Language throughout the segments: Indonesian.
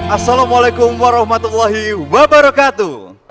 Assalamualaikum warahmatullahi wabarakatuh.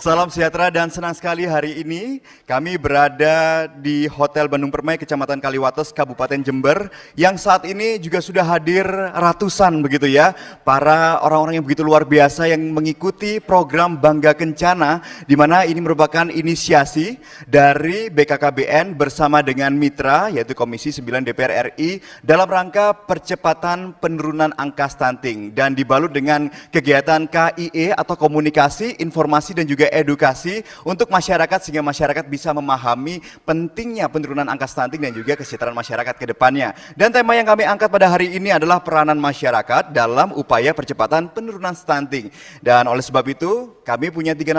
Salam sejahtera dan senang sekali hari ini kami berada di Hotel Bandung Permai, Kecamatan Kaliwates, Kabupaten Jember, yang saat ini juga sudah hadir ratusan begitu ya, para orang-orang yang begitu luar biasa yang mengikuti program Bangga Kencana, di mana ini merupakan inisiasi dari BKKBN bersama dengan mitra yaitu Komisi 9 DPR RI dalam rangka percepatan penurunan angka stunting dan dibalut dengan kegiatan KIE atau komunikasi, informasi dan juga edukasi untuk masyarakat sehingga masyarakat bisa memahami pentingnya penurunan angka stunting dan juga kesejahteraan masyarakat ke depannya. Dan tema yang kami angkat pada hari ini adalah peranan masyarakat dalam upaya percepatan penurunan stunting. Dan oleh sebab itu kami punya 4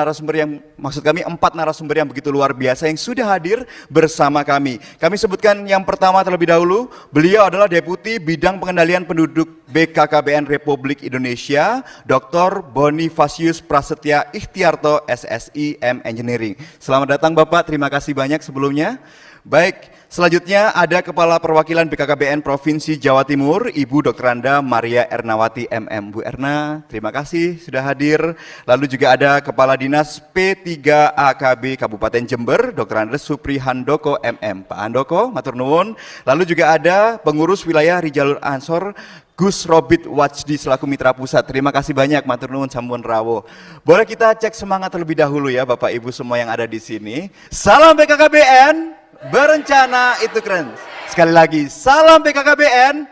narasumber yang begitu luar biasa yang sudah hadir bersama kami. Kami sebutkan yang pertama terlebih dahulu, beliau adalah Deputi Bidang Pengendalian Penduduk BKKBN Republik Indonesia, Dr. Bonifasius Prasetya Ikhtiarto, SSI M Engineering. Selamat datang Bapak, terima kasih banyak sebelumnya. Baik, selanjutnya ada Kepala Perwakilan BKKBN Provinsi Jawa Timur, Ibu Dr. Anda Maria Ernawati MM. Bu Erna, terima kasih sudah hadir. Lalu juga ada Kepala Dinas P3AKB Kabupaten Jember, Dr. Andres Supri Handoko MM. Pak Handoko, matur nuwun. Lalu juga ada Pengurus Wilayah Rijalur Ansor, Gus Robit Wajdi selaku Mitra Pusat. Terima kasih banyak, matur nuwun sampun rawuh. Boleh kita cek semangat terlebih dahulu ya Bapak Ibu semua yang ada di sini. Salam BKKBN, berencana itu keren. Sekali lagi, salam BKKBN.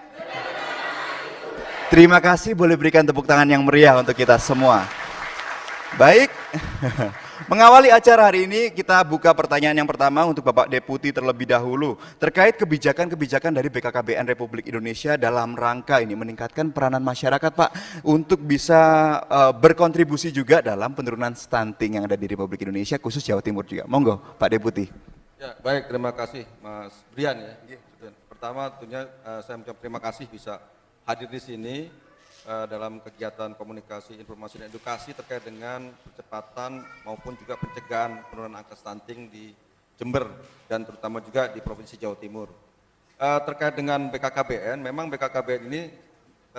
Terima kasih, boleh berikan tepuk tangan yang meriah untuk kita semua. Baik. Mengawali acara hari ini, kita buka pertanyaan yang pertama untuk Bapak Deputi terlebih dahulu terkait kebijakan-kebijakan dari BKKBN Republik Indonesia dalam rangka ini meningkatkan peranan masyarakat Pak untuk bisa berkontribusi juga dalam penurunan stunting yang ada di Republik Indonesia khusus Jawa Timur juga. Monggo Pak Deputi. Ya, baik, terima kasih Mas Brian ya. Pertama tentunya saya mengucapkan terima kasih bisa hadir di sini dalam kegiatan komunikasi, informasi dan edukasi terkait dengan percepatan maupun juga pencegahan penurunan angka stunting di Jember dan terutama juga di Provinsi Jawa Timur. Terkait dengan BKKBN, memang BKKBN ini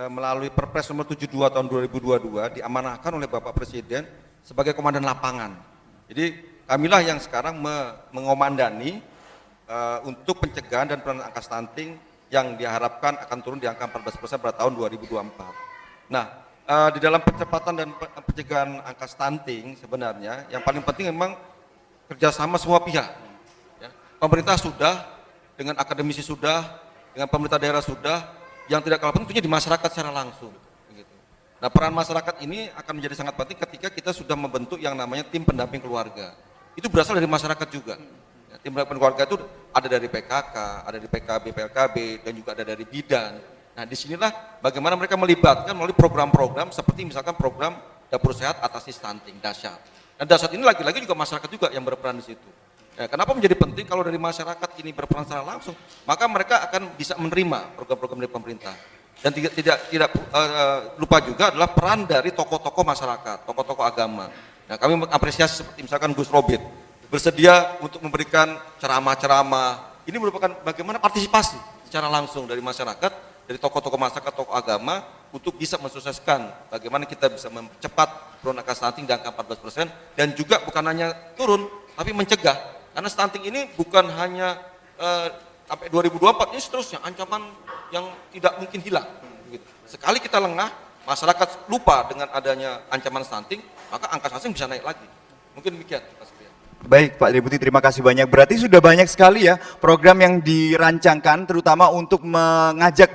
melalui Perpres nomor 72 tahun 2022 diamanahkan oleh Bapak Presiden sebagai komandan lapangan. Jadi kamilah yang sekarang mengomandani untuk pencegahan dan penurunan angka stunting yang diharapkan akan turun di angka 14% pada tahun 2024. Nah, di dalam percepatan dan pencegahan angka stunting sebenarnya yang paling penting memang kerjasama semua pihak. Ya. Pemerintah sudah, dengan akademisi sudah, dengan pemerintah daerah sudah, yang tidak kalah penting tentunya di masyarakat secara langsung. Begitu. Nah, peran masyarakat ini akan menjadi sangat penting ketika kita sudah membentuk yang namanya tim pendamping keluarga. Itu berasal dari masyarakat juga. Ya, tim pendamping keluarga itu ada dari PKK, ada dari PKB, PLKB, dan juga ada dari bidan. Nah, disinilah bagaimana mereka melibatkan melalui program-program seperti misalkan program Dapur Sehat Atasi Stunting, Dasyat. Dan Dasyat ini lagi-lagi juga masyarakat juga yang berperan di situ. Ya, kenapa menjadi penting kalau dari masyarakat ini berperan secara langsung, maka mereka akan bisa menerima program-program dari pemerintah. Dan tidak lupa juga adalah peran dari tokoh-tokoh masyarakat, tokoh-tokoh agama. Nah, kami mengapresiasi seperti misalkan Gus Robit bersedia untuk memberikan ceramah-ceramah. Ini merupakan bagaimana partisipasi secara langsung dari masyarakat, dari tokoh-tokoh masyarakat, tokoh agama untuk bisa mensukseskan bagaimana kita bisa mempercepat penurunan angka stunting di angka 14% dan juga bukan hanya turun tapi mencegah, karena stunting ini bukan hanya sampai 2024 ini seterusnya ancaman yang tidak mungkin hilang. Sekali kita lengah, masyarakat lupa dengan adanya ancaman stunting, maka angka stunting bisa naik lagi. Mungkin demikian Mas Brian. Baik Pak Deputi, terima kasih banyak. Berarti sudah banyak sekali ya program yang dirancangkan terutama untuk mengajak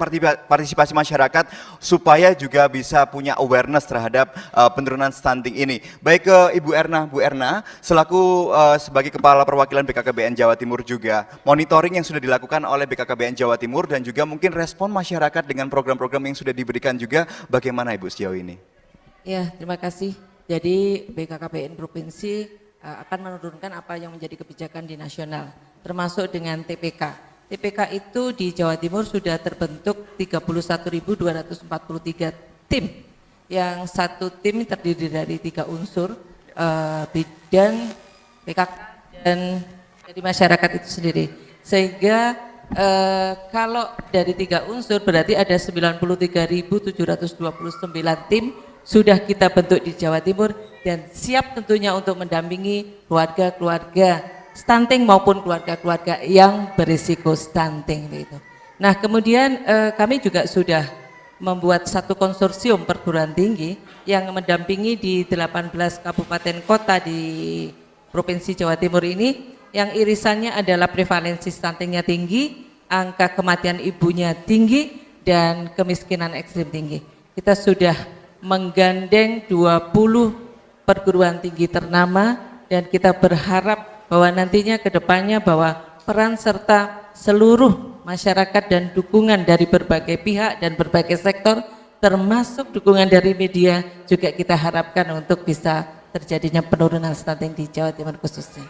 partisipasi masyarakat supaya juga bisa punya awareness terhadap penurunan stunting ini. Baik ke Ibu Erna. Bu Erna, selaku sebagai Kepala Perwakilan BKKBN Jawa Timur juga, monitoring yang sudah dilakukan oleh BKKBN Jawa Timur dan juga mungkin respon masyarakat dengan program-program yang sudah diberikan juga, bagaimana Ibu sejauh ini? Ya, terima kasih. Jadi BKKBN Provinsi akan menurunkan apa yang menjadi kebijakan di nasional, termasuk dengan TPK. TPK itu di Jawa Timur sudah terbentuk 31.243 tim, yang satu tim terdiri dari 3 unsur, bidan, PKK, dan dari masyarakat itu sendiri. Sehingga Kalau dari 3 unsur berarti ada 93.729 tim sudah kita bentuk di Jawa Timur dan siap tentunya untuk mendampingi keluarga-keluarga stunting maupun keluarga-keluarga yang berisiko stunting itu. Nah, kemudian kami juga sudah membuat satu konsorsium perguruan tinggi yang mendampingi di 18 kabupaten kota di Provinsi Jawa Timur ini yang irisannya adalah prevalensi stuntingnya tinggi, angka kematian ibunya tinggi, dan kemiskinan ekstrim tinggi. Kita sudah menggandeng 20 perguruan tinggi ternama dan kita berharap bahwa nantinya ke depannya bahwa peran serta seluruh masyarakat dan dukungan dari berbagai pihak dan berbagai sektor termasuk dukungan dari media juga kita harapkan untuk bisa terjadinya penurunan stunting di Jawa Timur khususnya.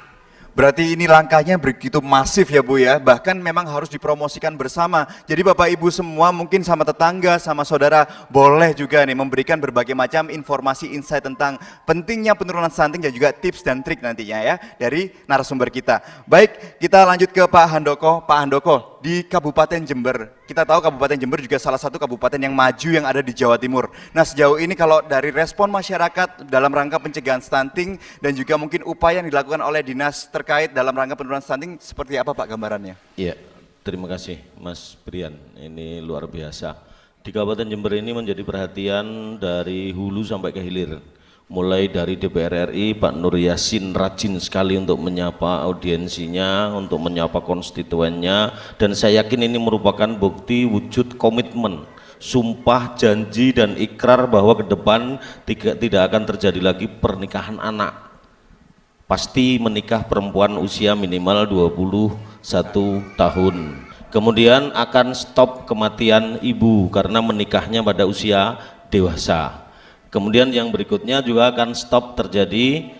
Berarti ini langkahnya begitu masif ya Bu ya, bahkan memang harus dipromosikan bersama. Jadi Bapak Ibu semua mungkin sama tetangga, sama saudara boleh juga nih memberikan berbagai macam informasi insight tentang pentingnya penurunan stunting dan juga tips dan trik nantinya ya dari narasumber kita. Baik, kita lanjut ke Pak Handoko. Pak Handoko, di Kabupaten Jember, kita tahu Kabupaten Jember juga salah satu kabupaten yang maju yang ada di Jawa Timur. Nah, sejauh ini kalau dari respon masyarakat dalam rangka pencegahan stunting dan juga mungkin upaya yang dilakukan oleh dinas terkait dalam rangka penurunan stunting seperti apa Pak gambarannya? Iya, terima kasih Mas Brian, ini luar biasa. Di Kabupaten Jember ini menjadi perhatian dari hulu sampai ke hilir. Mulai dari DPR RI, Pak Nur Yassin rajin sekali untuk menyapa audiensinya, untuk menyapa konstituennya, dan saya yakin ini merupakan bukti wujud komitmen, sumpah, janji, dan ikrar bahwa ke depan tidak akan terjadi lagi pernikahan anak. Pasti menikah perempuan usia minimal 21 tahun. Kemudian akan stop kematian ibu karena menikahnya pada usia dewasa. Kemudian yang berikutnya juga akan stop terjadi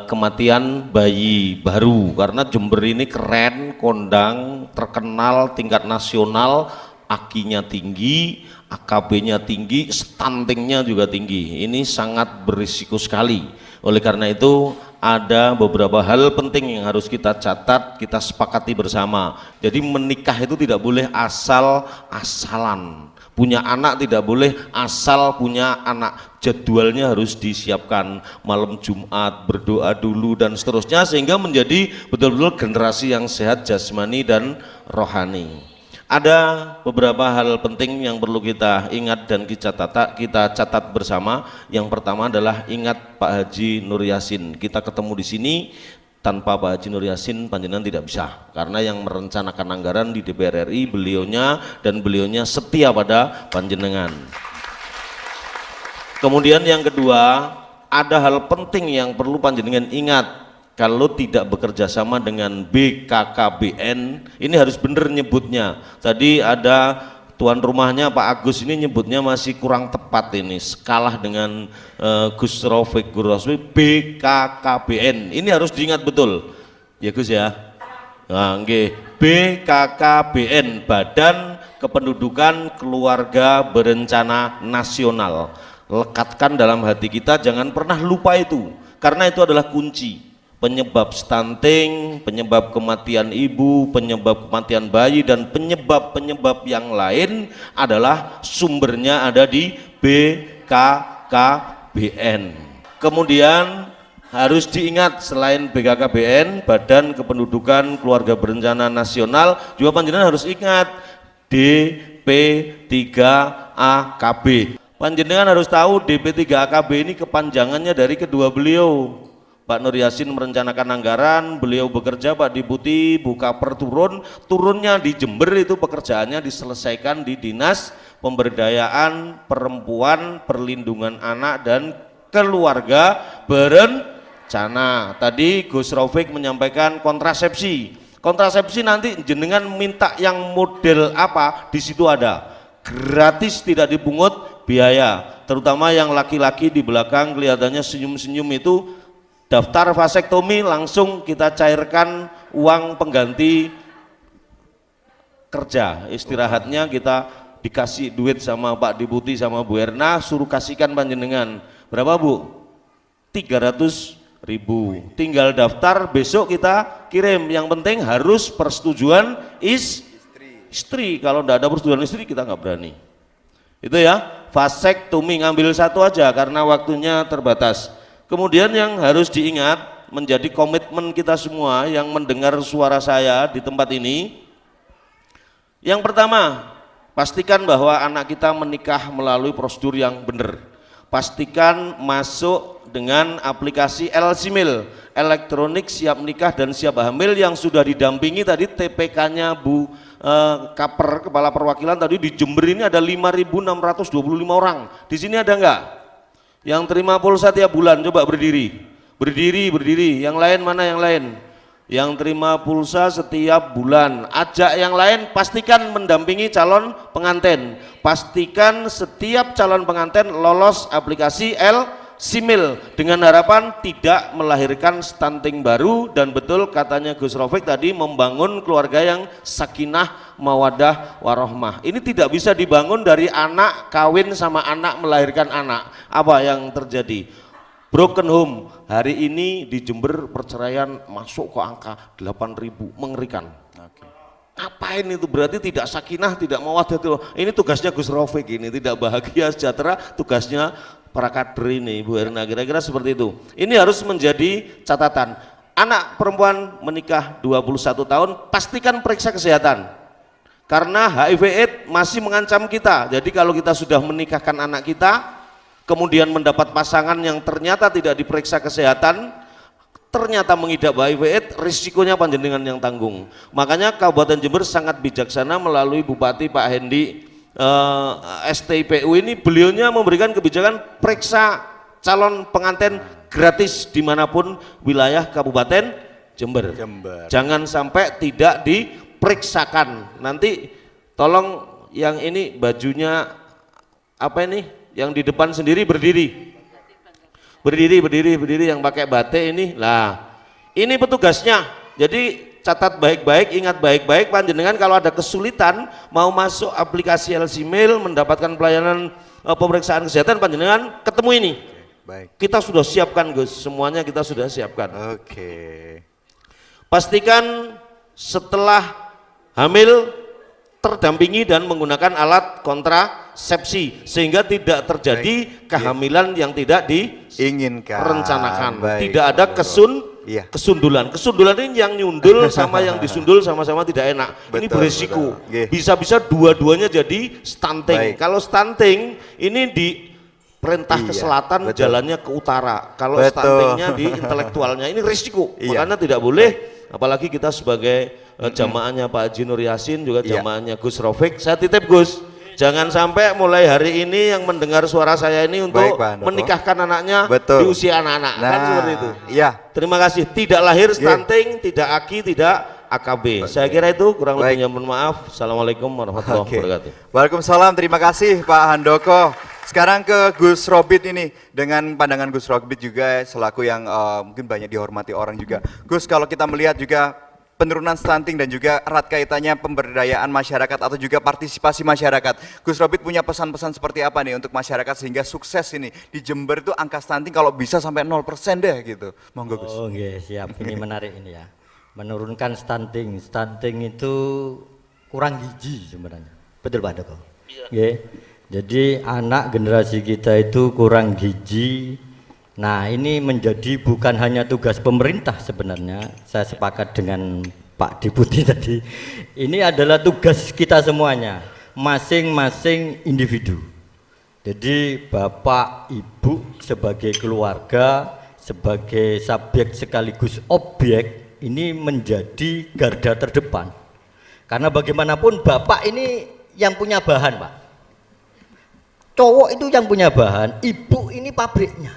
kematian bayi baru karena Jember ini keren, kondang, terkenal tingkat nasional, AKI-nya tinggi, AKB-nya tinggi, stuntingnya juga tinggi. Ini sangat berisiko sekali. Oleh karena itu ada beberapa hal penting yang harus kita catat, kita sepakati bersama. Jadi menikah itu tidak boleh asal-asalan. Punya anak tidak boleh asal punya anak, jadwalnya harus disiapkan, malam Jumat berdoa dulu dan seterusnya sehingga menjadi betul-betul generasi yang sehat jasmani dan rohani. Ada beberapa hal penting yang perlu kita ingat dan kita catat bersama. Yang pertama adalah ingat Pak Haji Nur Yassin. Kita ketemu di sini, tanpa Pak Haji Nur Yassin panjenengan tidak bisa, karena yang merencanakan anggaran di DPR RI beliaunya, dan beliaunya setia pada panjenengan. Kemudian yang kedua, ada hal penting yang perlu panjenengan ingat. Kalau tidak bekerja sama dengan BKKBN, ini harus benar nyebutnya. Tadi ada tuan rumahnya Pak Agus ini nyebutnya masih kurang tepat, ini kalah dengan Gus Raufik Guroswi. BKKBN ini harus diingat betul ya Gus ya. Nah, BKKBN, Badan Kependudukan Keluarga Berencana Nasional. Lekatkan dalam hati kita, jangan pernah lupa itu, karena itu adalah kunci penyebab stunting, penyebab kematian ibu, penyebab kematian bayi, dan penyebab-penyebab yang lain adalah sumbernya ada di BKKBN. Kemudian harus diingat, selain BKKBN, Badan Kependudukan Keluarga Berencana Nasional, juga panjenengan harus ingat DP3AKB. Panjenengan harus tahu DP3AKB ini kepanjangannya dari kedua beliau. Pak Nur Yassin merencanakan anggaran, beliau bekerja, Pak Deputi buka turunnya di Jember, itu pekerjaannya diselesaikan di Dinas Pemberdayaan Perempuan, Perlindungan Anak dan Keluarga Berencana. Tadi Gus Raufik menyampaikan kontrasepsi. Kontrasepsi nanti jenengan minta yang model apa, di situ ada. Gratis, tidak dipungut biaya. Terutama yang laki-laki di belakang kelihatannya senyum-senyum itu, daftar vasektomi langsung kita cairkan uang pengganti kerja, istirahatnya kita dikasih duit sama Pak Deputi sama Bu Erna, suruh kasihkan panjenengan. Berapa Bu? 300.000. Tinggal daftar, besok kita kirim. Yang penting harus persetujuan istri. istri. Kalau tidak ada persetujuan istri kita nggak berani. Itu ya, vasektomi, ngambil satu aja karena waktunya terbatas. Kemudian yang harus diingat, menjadi komitmen kita semua yang mendengar suara saya di tempat ini. Yang pertama, pastikan bahwa anak kita menikah melalui prosedur yang benar. Pastikan masuk dengan aplikasi El-Simil, elektronik siap nikah dan siap hamil, yang sudah didampingi tadi TPK-nya Bu Kaper, Kepala Perwakilan tadi. Di Jember ini ada 5.625 orang. Di sini ada enggak yang terima pulsa tiap bulan? Coba berdiri. Berdiri. Yang lain mana yang lain? Yang terima pulsa setiap bulan. Ajak yang lain, pastikan mendampingi calon pengantin. Pastikan setiap calon pengantin lolos aplikasi El-Simil dengan harapan tidak melahirkan stunting baru. Dan betul katanya Gus Rafiq tadi, membangun keluarga yang sakinah, mawadah, warohmah. Ini tidak bisa dibangun dari anak kawin sama anak melahirkan anak. Apa yang terjadi? Broken home. Hari ini di Jember perceraian masuk ke angka 8.000, mengerikan. Ngapain itu? Berarti tidak sakinah, tidak mawadah. Ini tugasnya Gus Rafiq, ini tidak bahagia sejahtera, tugasnya para kader ini, Bu Erna. Kira-kira seperti itu. Ini harus menjadi catatan. Anak perempuan menikah 21 tahun, pastikan periksa kesehatan. Karena HIV/AIDS masih mengancam kita. Jadi kalau kita sudah menikahkan anak kita, kemudian mendapat pasangan yang ternyata tidak diperiksa kesehatan, ternyata mengidap HIV/AIDS, risikonya panjenengan yang tanggung. Makanya Kabupaten Jember sangat bijaksana melalui Bupati Pak Hendi STIPU ini, beliaunya memberikan kebijakan periksa calon pengantin gratis dimanapun wilayah Kabupaten Jember. Jangan sampai tidak diperiksakan. Nanti tolong yang ini bajunya apa ini? Yang di depan sendiri berdiri yang pakai batik ini. Lah, ini petugasnya. Jadi catat baik-baik, ingat baik-baik, panjenengan kalau ada kesulitan mau masuk aplikasi El-Simil mendapatkan pelayanan pemeriksaan kesehatan, panjenengan ketemu ini. Baik. Kita sudah siapkan, Gus, semuanya kita sudah siapkan. Oke. Pastikan setelah hamil terdampingi dan menggunakan alat kontrasepsi sehingga tidak terjadi kehamilan yang tidak direncanakan. Tidak ada kesundulan. Kesundulan ini yang nyundul sama yang disundul sama-sama tidak enak. Ini berisiko. Bisa-bisa dua-duanya jadi stunting. Kalau stunting ini di perintah ke selatan, jalannya ke utara. Kalau stuntingnya di intelektualnya, ini risiko. Makanya tidak boleh. Apalagi kita sebagai jamaahnya Pak Haji Nur Yasin, juga jamaahnya Gus Rafiq, saya titip Gus, jangan sampai mulai hari ini yang mendengar suara saya ini untuk menikahkan anaknya di usia anak-anak. Kan seperti itu. Iya. Terima kasih. Tidak lahir stunting, tidak AKI, tidak AKB. Saya kira itu, kurang lebihnya mohon maaf. Assalamualaikum warahmatullahi wabarakatuh. Waalaikumsalam, terima kasih Pak Handoko. Sekarang ke Gus Robit ini, dengan pandangan Gus Robit juga selaku yang mungkin banyak dihormati orang juga. Gus, kalau kita melihat juga penurunan stunting dan juga erat kaitannya pemberdayaan masyarakat atau juga partisipasi masyarakat, Gus Robit punya pesan-pesan seperti apa nih untuk masyarakat sehingga sukses ini di Jember itu angka stunting kalau bisa sampai 0% deh gitu. Monggo Gus. Oh nggih, siap. Ini menarik ini ya. Menurunkan stunting. Stunting itu kurang gizi sebenarnya. Betul Pak Doko? Iya. Jadi anak generasi kita itu kurang gizi. Nah ini menjadi bukan hanya tugas pemerintah sebenarnya. Saya sepakat dengan Pak Deputi tadi. Ini adalah tugas kita semuanya, masing-masing individu. Jadi Bapak, Ibu sebagai keluarga, sebagai subjek sekaligus objek, ini menjadi garda terdepan. Karena bagaimanapun Bapak ini yang punya bahan Pak. Cowok itu yang punya bahan, ibu ini pabriknya.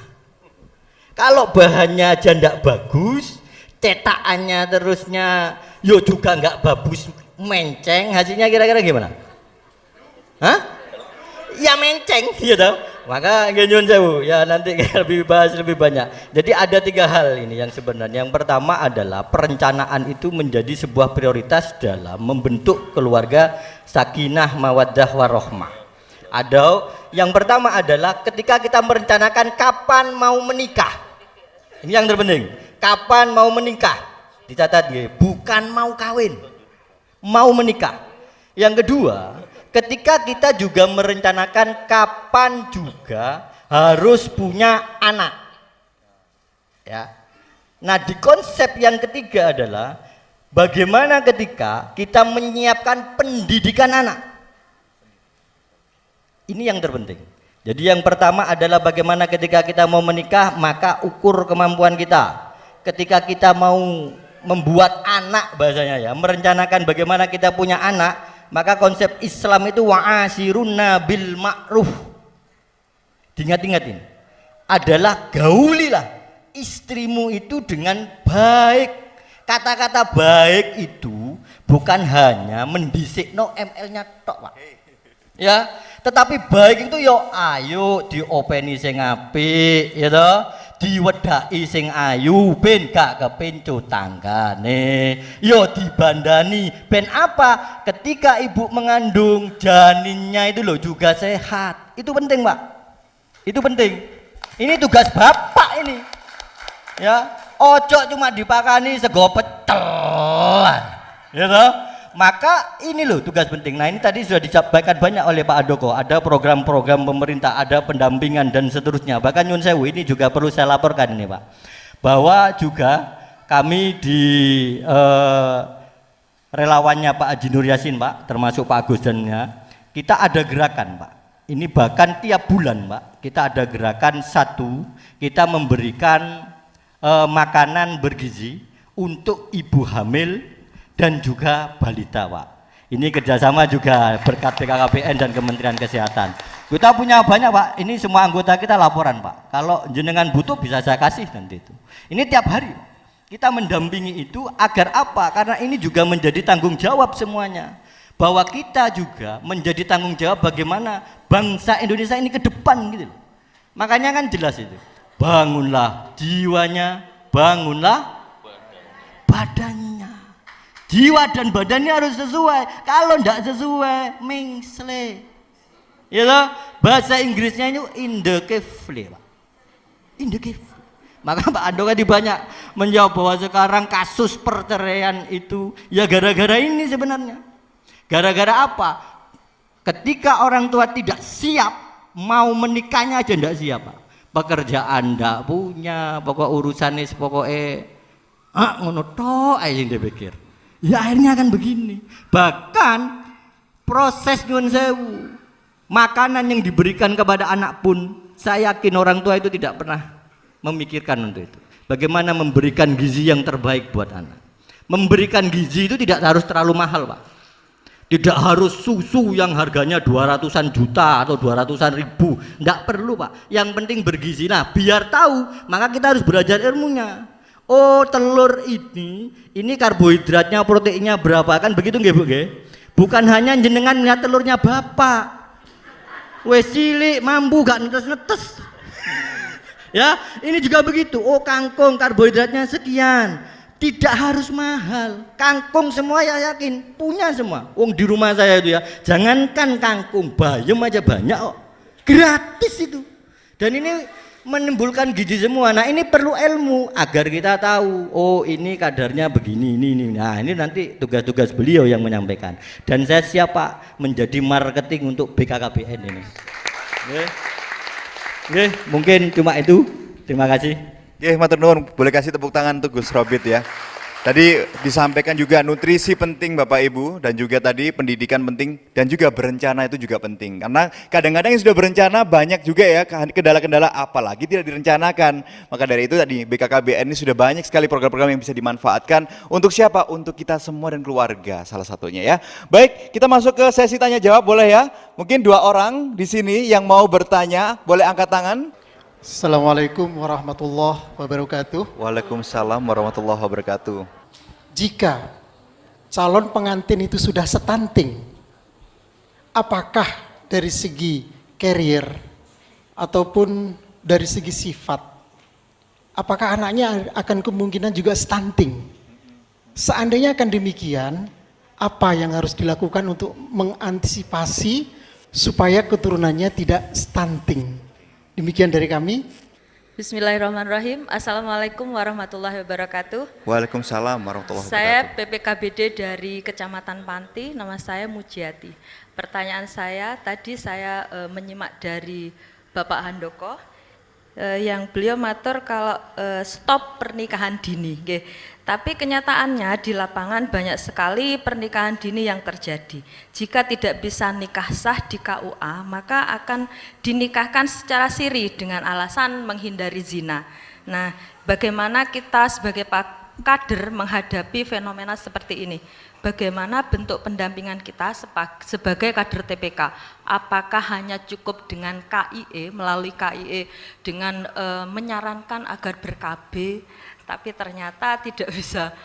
Kalau bahannya aja ndak bagus, cetakannya terusnya yo juga nggak bagus, menceng, hasilnya kira-kira gimana? Hah? Ya menceng, gitu. Maka nyun sewu, ya nanti lebih bahas lebih banyak. Jadi ada 3 hal ini yang sebenarnya. Yang pertama adalah perencanaan itu menjadi sebuah prioritas dalam membentuk keluarga sakinah, mawaddah, warohmah. Ada yang pertama adalah ketika kita merencanakan kapan mau menikah. Ini yang terpenting. Kapan mau menikah? Dicatat ya, bukan mau kawin. Mau menikah. Yang kedua, ketika kita juga merencanakan kapan juga harus punya anak. Ya. Nah, di konsep yang ketiga adalah bagaimana ketika kita menyiapkan pendidikan anak. Ini yang terpenting. Jadi yang pertama adalah bagaimana ketika kita mau menikah, maka ukur kemampuan kita. Ketika kita mau membuat anak, bahasanya ya, merencanakan bagaimana kita punya anak, maka konsep Islam itu wa'asirunna bil ma'ruf. Diingat-ingatin. Adalah gaulilah istrimu itu dengan baik. Kata-kata baik itu bukan hanya mendisikno ML-nya tok, Pak. Ya, tetapi baik itu yo ayo diopeni sing apik, ya toh, diwedaki sing ayu ben gak kepencut tanggane, yo dibandani ben apa? Ketika ibu mengandung janinnya itu loh juga sehat. Itu penting, Pak. Itu penting. Ini tugas bapak ini. Ya, ojo cuma dipakani sego pecel. Ya toh? Maka ini loh tugas penting. Nah, ini tadi sudah disampaikan banyak oleh Pak Andoko. Ada program-program pemerintah, ada pendampingan dan seterusnya. Bahkan Nyun Sewu ini juga perlu saya laporkan ini, Pak. Bahwa juga kami di relawannya Pak Haji Nur Yasin, Pak, termasuk Pak Agus dannya, kita ada gerakan, Pak. Ini bahkan tiap bulan, Pak, kita ada gerakan satu, kita memberikan makanan bergizi untuk ibu hamil dan juga balita, Pak. Ini kerjasama juga berkat BKKBN dan Kementerian Kesehatan. Kita punya banyak, Pak. Ini semua anggota kita laporan, Pak. Kalau jenengan butuh bisa saya kasih nanti itu. Ini tiap hari kita mendampingi itu agar apa? Karena ini juga menjadi tanggung jawab semuanya. Bahwa kita juga menjadi tanggung jawab bagaimana bangsa Indonesia ini ke depan gitu. Makanya kan jelas itu. Bangunlah jiwanya, bangunlah badannya. Jiwa dan badannya harus sesuai. Kalau tidak sesuai, mengsle. Ya loh, bahasa Inggrisnya itu indecifly, Pak. Indecifly. Maka Pak Andoko tadi banyak menjawab bahwa sekarang kasus perceraian itu ya gara-gara ini sebenarnya. Gara-gara apa? Ketika orang tua tidak siap, mau menikahnya aja tidak siap, Pak. Pekerjaan tidak punya, pokok urusannya pokoknya ngono tok aja yang dia pikir. Ya akhirnya akan begini. Bahkan proses Nyun Sewu, makanan yang diberikan kepada anak pun saya yakin orang tua itu tidak pernah memikirkan untuk itu. Bagaimana memberikan gizi yang terbaik buat anak. Memberikan gizi itu tidak harus terlalu mahal, Pak. Tidak harus susu yang harganya 200-an juta atau 200-an ribu. Tidak perlu, Pak. Yang penting bergizi. Nah, biar tahu, maka kita harus belajar ilmunya. Oh, telur ini karbohidratnya, proteinnya berapa, kan begitu nggih, Bu nggih? Bukan hanya jenengan lihat telurnya bapak. Wes cilik mampu gak netes-netes. Ya, ini juga begitu. Oh, kangkung karbohidratnya sekian. Tidak harus mahal. Kangkung semua ya yakin punya semua. Wong di rumah saya itu ya, jangankan kangkung, bayam aja banyak kok. Gratis itu. Dan ini menimbulkan gizi semua. Nah, ini perlu ilmu agar kita tahu, oh ini kadarnya begini, ini. Nah, ini nanti tugas-tugas beliau yang menyampaikan. Dan saya siap, Pak, menjadi marketing untuk BKKBN ini. Oke, mungkin cuma itu. Terima kasih. Oke, matur nuwun, boleh kasih tepuk tangan untuk Gus Robit ya. Tadi disampaikan juga nutrisi penting Bapak Ibu, dan juga tadi pendidikan penting, dan juga berencana itu juga penting. Karena kadang-kadang yang sudah berencana banyak juga ya kendala-kendala, apalagi tidak direncanakan. Maka dari itu tadi BKKBN ini sudah banyak sekali program-program yang bisa dimanfaatkan untuk siapa? Untuk kita semua dan keluarga salah satunya ya. Baik, kita masuk ke sesi tanya jawab, boleh ya? Mungkin 2 orang di sini yang mau bertanya, boleh angkat tangan. Assalamualaikum warahmatullahi wabarakatuh. Waalaikumsalam warahmatullahi wabarakatuh. Jika calon pengantin itu sudah stunting, apakah dari segi karier ataupun dari segi sifat, apakah anaknya akan kemungkinan juga stunting? Seandainya akan demikian, apa yang harus dilakukan untuk mengantisipasi supaya keturunannya tidak stunting? Demikian dari kami. Bismillahirrahmanirrahim. Assalamualaikum warahmatullahi wabarakatuh. Waalaikumsalam warahmatullahi Saya wabarakatuh. PPKBD dari Kecamatan Panti, nama saya Mujiati. Pertanyaan saya, tadi saya menyimak dari Bapak Handoko, yang beliau matur kalau stop pernikahan dini. Nggih. Tapi kenyataannya di lapangan banyak sekali pernikahan dini yang terjadi. Jika tidak bisa nikah sah di KUA, maka akan dinikahkan secara siri dengan alasan menghindari zina. Nah, bagaimana kita sebagai kader menghadapi fenomena seperti ini? Bagaimana bentuk pendampingan kita sebagai kader TPK? Apakah hanya cukup dengan KIE, melalui KIE dengan menyarankan agar ber-KB, tapi ternyata tidak bisa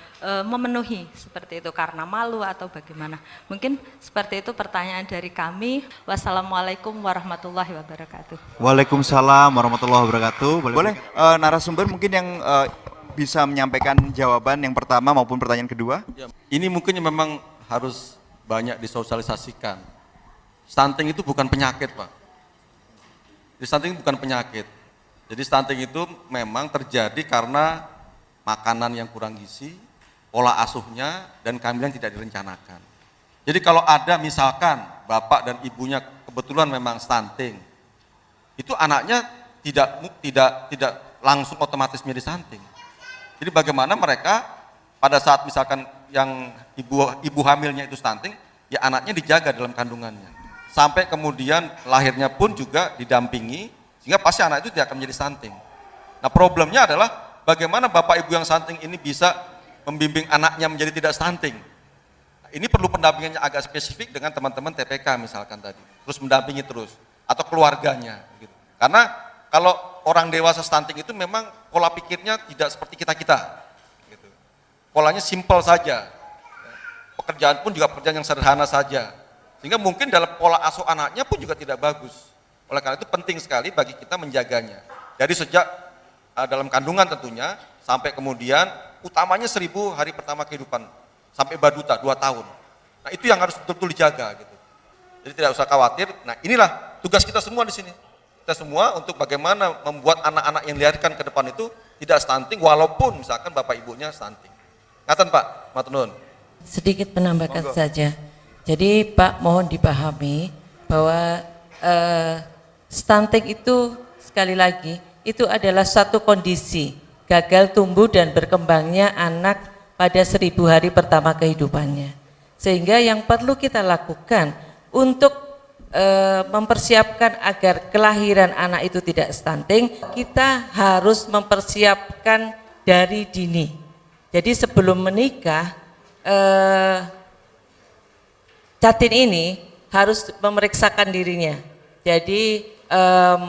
memenuhi seperti itu karena malu atau bagaimana? Mungkin seperti itu pertanyaan dari kami. Wassalamualaikum warahmatullahi wabarakatuh. Waalaikumsalam warahmatullahi wabarakatuh. Boleh narasumber mungkin yang bisa menyampaikan jawaban yang pertama maupun pertanyaan kedua? Ya, ini mungkin memang harus banyak disosialisasikan. Stunting itu bukan penyakit, Pak. Jadi stunting bukan penyakit. Jadi stunting itu memang terjadi karena makanan yang kurang gizi, pola asuhnya, dan kehamilan tidak direncanakan. Jadi kalau ada misalkan bapak dan ibunya kebetulan memang stunting, itu anaknya tidak langsung otomatis menjadi stunting. Jadi bagaimana mereka pada saat misalkan yang ibu hamilnya itu stunting, ya anaknya dijaga dalam kandungannya. Sampai kemudian lahirnya pun juga didampingi, sehingga pasti anak itu tidak akan menjadi stunting. Nah problemnya adalah bagaimana bapak ibu yang stunting ini bisa membimbing anaknya menjadi tidak stunting. Nah, ini perlu pendampingannya agak spesifik dengan teman-teman TPK misalkan tadi, terus mendampingi terus, atau keluarganya. Gitu. Karena kalau orang dewasa stunting itu memang pola pikirnya tidak seperti kita-kita. Gitu. Polanya simpel saja. Pekerjaan pun juga pekerjaan yang sederhana saja. Sehingga mungkin dalam pola asuh anaknya pun juga tidak bagus. Oleh karena itu penting sekali bagi kita menjaganya. Dari sejak dalam kandungan tentunya, sampai kemudian utamanya 1000 hari pertama kehidupan, sampai baduta 2 tahun. Nah itu yang harus betul-betul dijaga. Gitu. Jadi tidak usah khawatir. Nah inilah tugas kita semua di sini. Kita semua untuk bagaimana membuat anak-anak yang dilahirkan ke depan itu tidak stunting walaupun misalkan bapak ibunya stunting. Ngaten Pak, matur nuwun. Sedikit menambahkan saja. Jadi Pak mohon dipahami bahwa stunting itu sekali lagi itu adalah suatu kondisi gagal tumbuh dan berkembangnya anak pada 1000 hari pertama kehidupannya. Sehingga yang perlu kita lakukan untuk mempersiapkan agar kelahiran anak itu tidak stunting, kita harus mempersiapkan dari dini. Jadi sebelum menikah, Catin ini harus memeriksakan dirinya. Jadi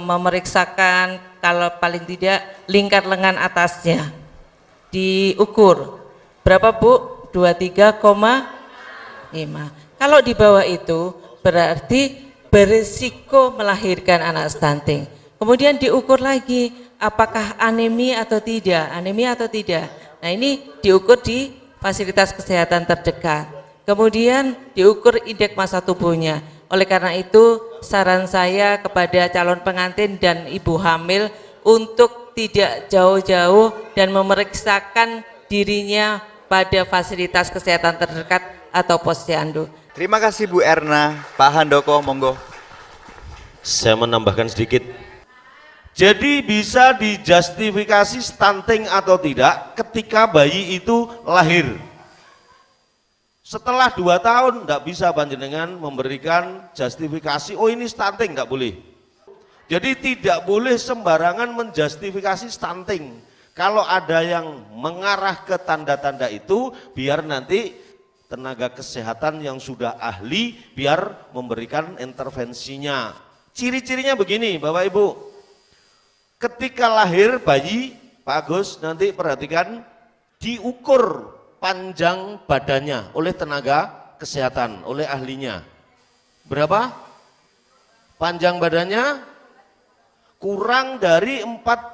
memeriksakan kalau paling tidak lingkar lengan atasnya diukur. Berapa Bu? 23,5. Kalau di bawah itu berarti berisiko melahirkan anak stunting. Kemudian diukur lagi apakah anemia atau tidak, Nah ini diukur di fasilitas kesehatan terdekat. Kemudian diukur indeks massa tubuhnya. Oleh karena itu saran saya kepada calon pengantin dan ibu hamil untuk tidak jauh-jauh dan memeriksakan dirinya pada fasilitas kesehatan terdekat atau posyandu. Terima kasih Bu Erna. Pak Handoko, monggo. Saya menambahkan sedikit. Jadi bisa dijustifikasi stunting atau tidak ketika bayi itu lahir. Setelah 2 tahun enggak bisa panjenengan memberikan justifikasi, oh ini stunting, enggak boleh. Jadi tidak boleh sembarangan menjustifikasi stunting. Kalau ada yang mengarah ke tanda-tanda itu, biar nanti tenaga kesehatan yang sudah ahli biar memberikan intervensinya. Ciri-cirinya begini Bapak Ibu, ketika lahir bayi, Pak Agus nanti perhatikan, diukur panjang badannya oleh tenaga kesehatan, oleh ahlinya. Berapa? Panjang badannya kurang dari 48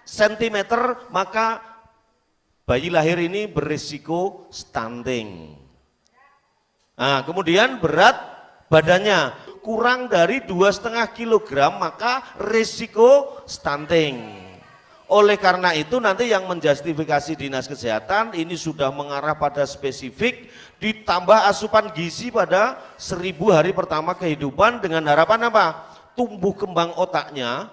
cm, maka bayi lahir ini berisiko stunting. Nah, kemudian berat badannya kurang dari 2,5 kilogram maka risiko stunting. Oleh karena itu nanti yang menjustifikasi Dinas Kesehatan ini sudah mengarah pada spesifik ditambah asupan gizi pada 1000 hari pertama kehidupan dengan harapan apa? Tumbuh kembang otaknya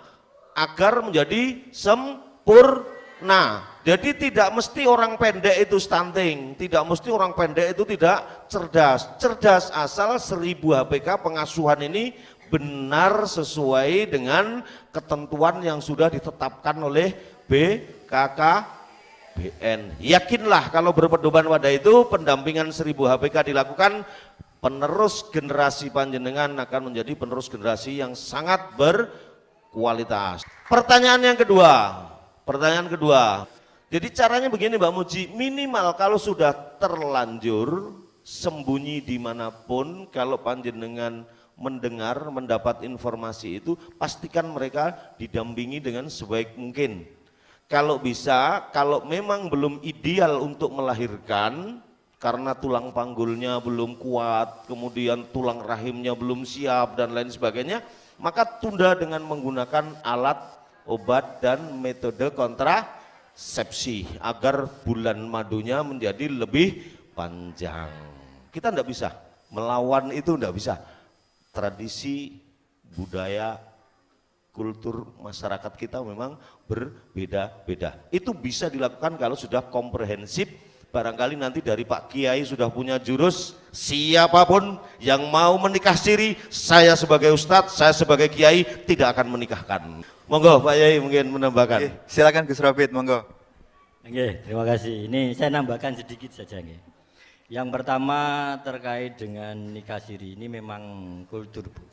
agar menjadi sempurna. Jadi tidak mesti orang pendek itu stunting, tidak mesti orang pendek itu tidak cerdas. Cerdas asal 1000 HPK pengasuhan ini benar sesuai dengan ketentuan yang sudah ditetapkan oleh BKKBN. Yakinlah kalau berpedoman pada itu pendampingan 1000 HPK dilakukan, penerus generasi panjenengan akan menjadi penerus generasi yang sangat berkualitas. Pertanyaan kedua, jadi caranya begini Mbak Muji, minimal kalau sudah terlanjur sembunyi dimanapun, kalau panjenengan mendengar, mendapat informasi itu, pastikan mereka didampingi dengan sebaik mungkin. Kalau bisa, kalau memang belum ideal untuk melahirkan, karena tulang panggulnya belum kuat, kemudian tulang rahimnya belum siap dan lain sebagainya, maka tunda dengan menggunakan alat, obat dan metode kontrasepsi agar bulan madunya menjadi lebih panjang. Kita tidak bisa melawan itu, tidak bisa. Tradisi, budaya, kultur masyarakat kita memang berbeda-beda. Itu bisa dilakukan kalau sudah komprehensif. Barangkali nanti dari Pak Kiai sudah punya jurus, siapapun yang mau menikah siri, saya sebagai Ustadz, saya sebagai Kiai tidak akan menikahkan. Monggo Pak Kiai mungkin menambahkan. Silakan Gus Robit, monggo. Oke, terima kasih. Ini saya nambahkan sedikit saja. Yang pertama terkait dengan nikah siri, ini memang kultur Bu.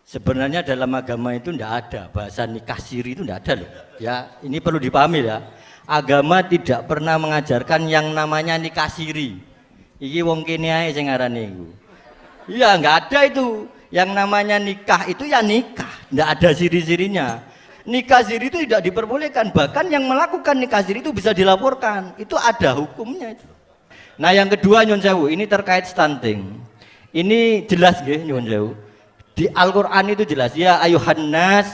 Sebenarnya dalam agama itu tidak ada bahasa nikah siri, itu tidak ada loh. Ya, ini perlu dipahami ya. Agama tidak pernah mengajarkan yang namanya nikah siri. Iki wong kene ae sing ngarani iku. Iya, enggak ada itu. Yang namanya nikah itu ya nikah, enggak ada siri-sirinya. Nikah siri itu tidak diperbolehkan, bahkan yang melakukan nikah siri itu bisa dilaporkan. Itu ada hukumnya itu. Nah, yang kedua nyun sewu, ini terkait stunting. Ini jelas nggih nyun sewu. Di Al-Qur'an itu jelas, ya ayuhan nas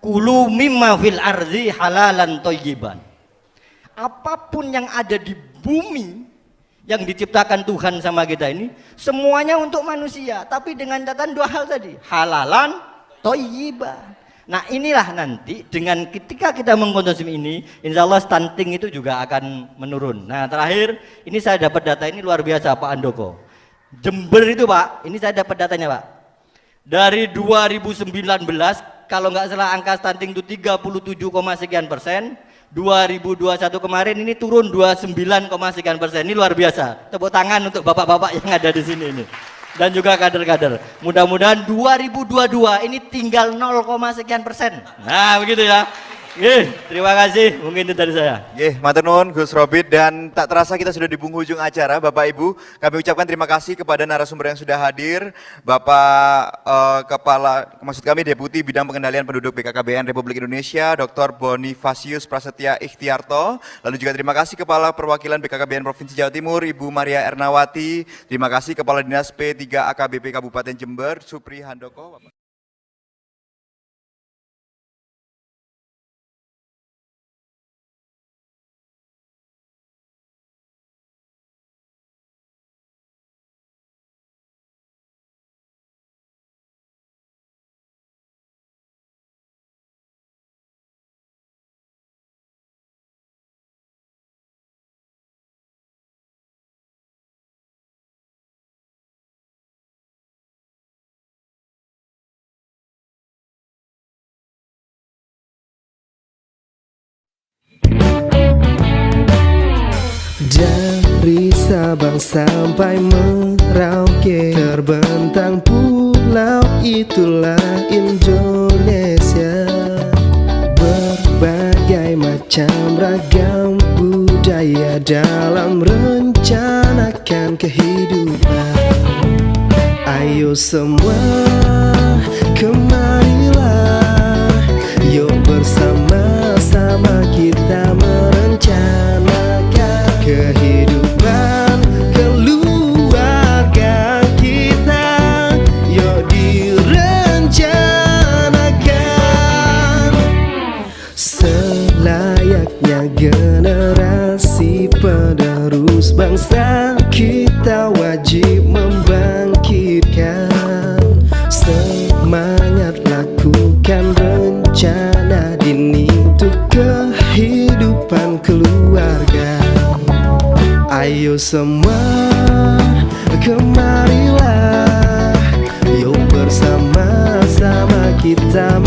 kulu mimma fil ardi halalan thayyiban. Apapun yang ada di bumi yang diciptakan Tuhan sama kita ini semuanya untuk manusia, tapi dengan catatan dua hal tadi, halalan thayyiban. Nah, inilah nanti dengan ketika kita mengkonsumsi ini, insya Allah stunting itu juga akan menurun. Nah, terakhir ini saya dapat data ini luar biasa Pak Andoko. Jember itu Pak, ini saya dapat datanya Pak. Dari 2019 kalau nggak salah angka stunting itu 37, sekian persen. 2021 kemarin ini turun 29, sekian persen. Ini luar biasa. Tepuk tangan untuk bapak-bapak yang ada di sini ini. Dan juga kader-kader. Mudah-mudahan 2022 ini tinggal 0, sekian persen. Nah, begitu ya. Terima kasih. Mungkin itu dari saya. Matur nuwun Gus Robit, dan tak terasa kita sudah di penghujung acara. Bapak Ibu, kami ucapkan terima kasih kepada narasumber yang sudah hadir. Bapak Deputi Bidang Pengendalian Penduduk BKKBN Republik Indonesia, Dr. Bonifasius Prasetya Ikhtiarto. Lalu juga terima kasih Kepala Perwakilan BKKBN Provinsi Jawa Timur, Ibu Maria Ernawati. Terima kasih Kepala Dinas P3 AKBP Kabupaten Jember, Supri Handoko. Dari Sabang sampai Merauke, terbentang pulau itulah Indonesia. Berbagai macam ragam budaya dalam rencanakan kehidupan. Ayo semua kemarilah, yuk bersama-sama kita merencanakan kehidupan keluarga kita. Yuk generasi penerus bangsa, kita wajib membangkitkan semangat, lakukan rencana dini untuk kehidupan keluarga. Ayo semua kemarilah, yuk bersama-sama kita